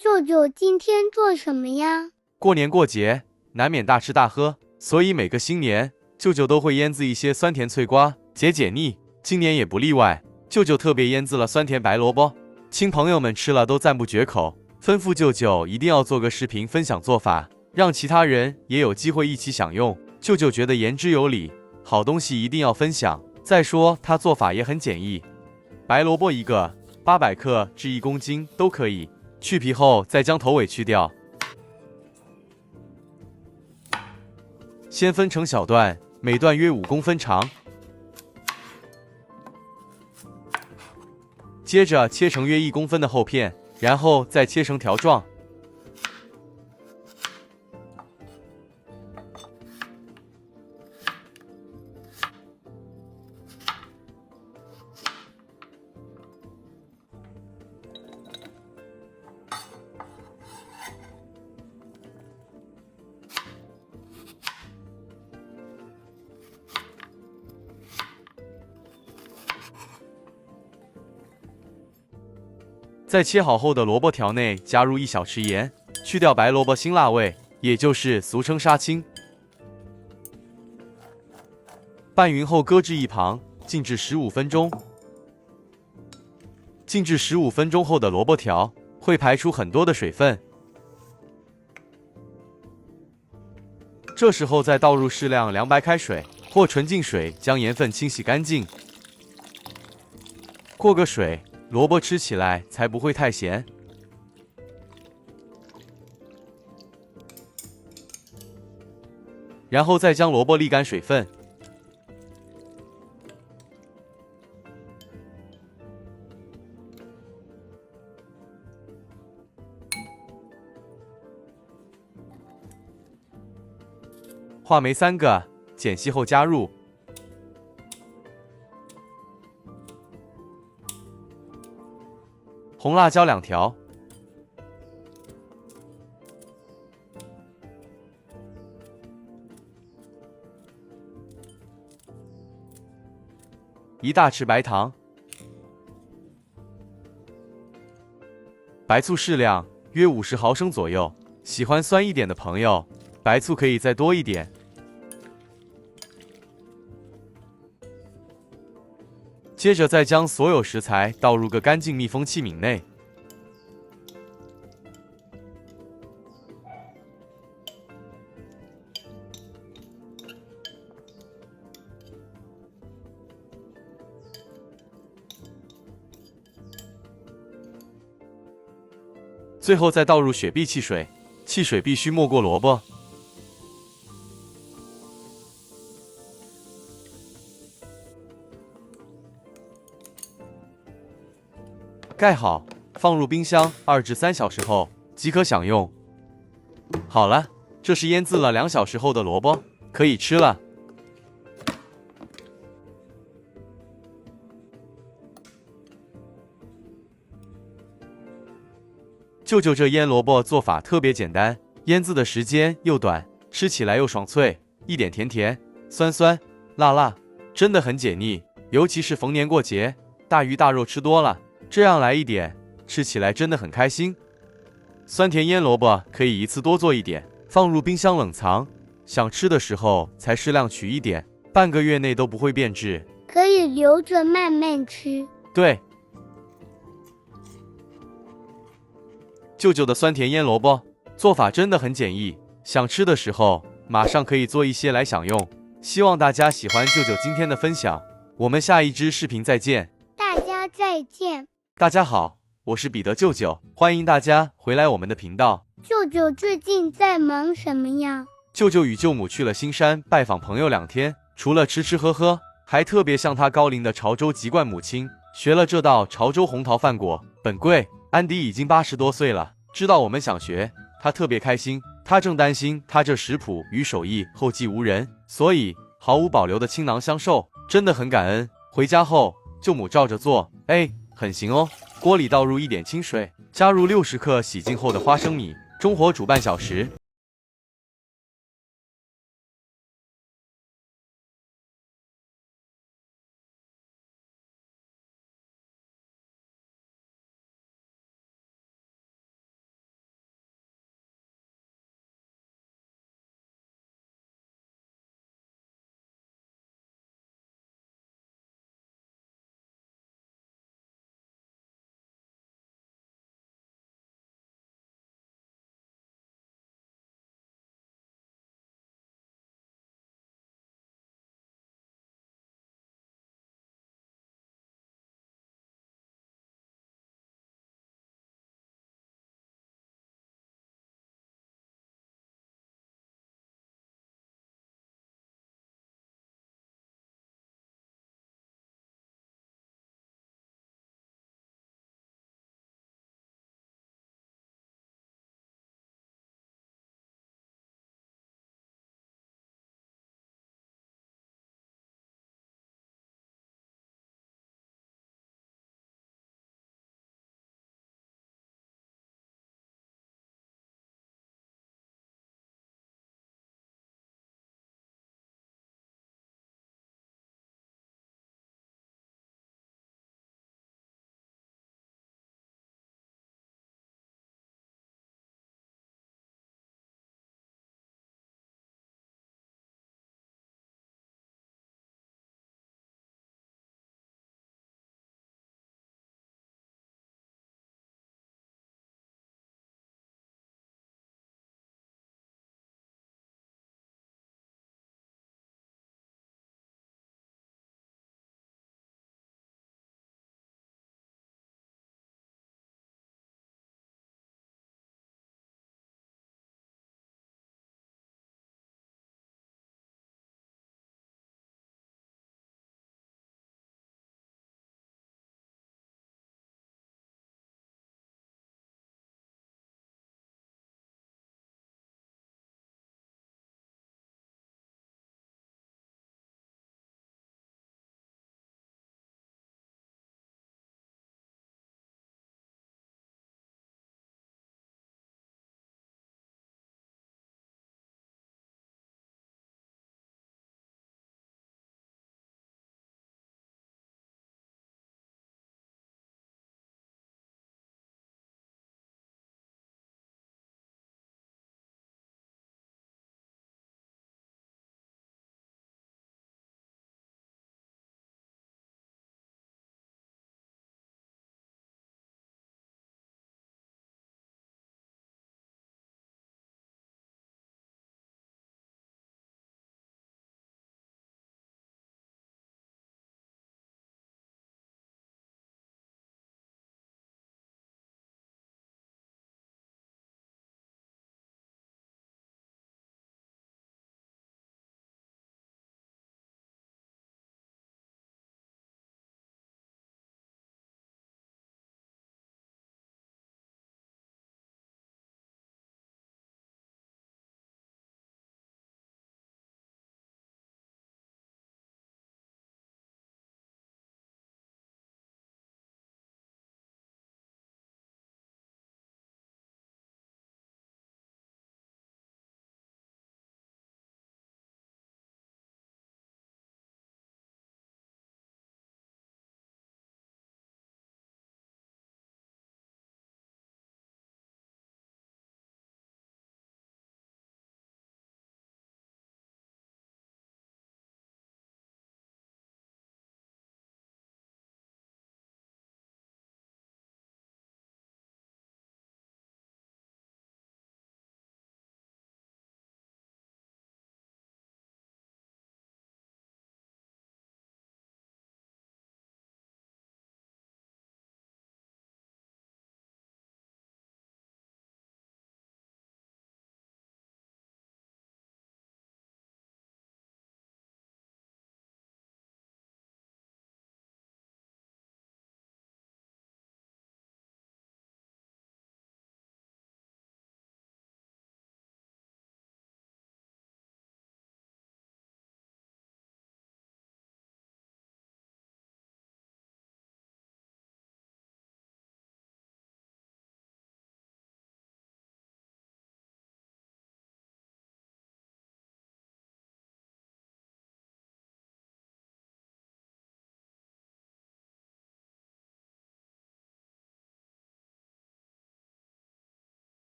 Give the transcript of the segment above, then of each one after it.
舅舅今天做什么呀？过年过节难免大吃大喝，所以每个新年舅舅都会腌制一些酸甜脆瓜解解腻，今年也不例外。舅舅特别腌制了酸甜白萝卜，亲朋友们吃了都赞不绝口，吩咐舅舅一定要做个视频分享做法，让其他人也有机会一起享用。舅舅觉得言之有理，好东西一定要分享。再说他做法也很简易，白萝卜一个，800克至1公斤都可以，去皮后再将头尾去掉，先分成小段，每段约5公分长，接着切成约1公分的厚片，然后再切成条状。在切好后的萝卜条内加入1小匙盐，去掉白萝卜辛辣味，也就是俗称杀青。拌匀后搁置一旁，静置15分钟。静置15分钟后的萝卜条会排出很多的水分，这时候再倒入适量凉白开水或纯净水，将盐分清洗干净。过个水，萝卜吃起来才不会太咸。然后再将萝卜沥干水分，话梅3个，剪细后加入。红辣椒2条，1大匙白糖，白醋适量，约50毫升左右。喜欢酸一点的朋友，白醋可以再多一点。接着再将所有食材倒入个干净密封器皿内，最后再倒入雪碧汽水，汽水必须没过萝卜。盖好，放入冰箱2至3小时后即可享用。好了，这是腌制了2小时后的萝卜，可以吃了。舅舅这腌萝卜做法特别简单，腌制的时间又短，吃起来又爽脆，一点甜甜、酸酸、辣辣，真的很解腻。尤其是逢年过节，大鱼大肉吃多了，这样来一点，吃起来真的很开心。酸甜腌萝卜可以一次多做一点，放入冰箱冷藏，想吃的时候才适量取一点，半个月内都不会变质，可以留着慢慢吃。对，舅舅的酸甜腌萝卜做法真的很简易，想吃的时候马上可以做一些来享用。希望大家喜欢舅舅今天的分享，我们下一支视频再见。大家再见。大家好，我是彼得舅舅，欢迎大家回来我们的频道。舅舅最近在忙什么呀？舅舅与舅母去了新山拜访朋友2天，除了吃吃喝喝，还特别向他高龄的潮州籍贯母亲学了这道潮州红桃饭果。本柜安迪已经80多岁了，知道我们想学，他特别开心。他正担心他这食谱与手艺后继无人，所以毫无保留的倾囊相授，真的很感恩。回家后舅母照着做，很行哦。锅里倒入1点清水，加入60克洗净后的花生米，中火煮半小时。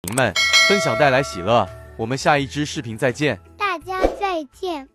您们分享带来喜乐，我们下一支视频再见。大家再见。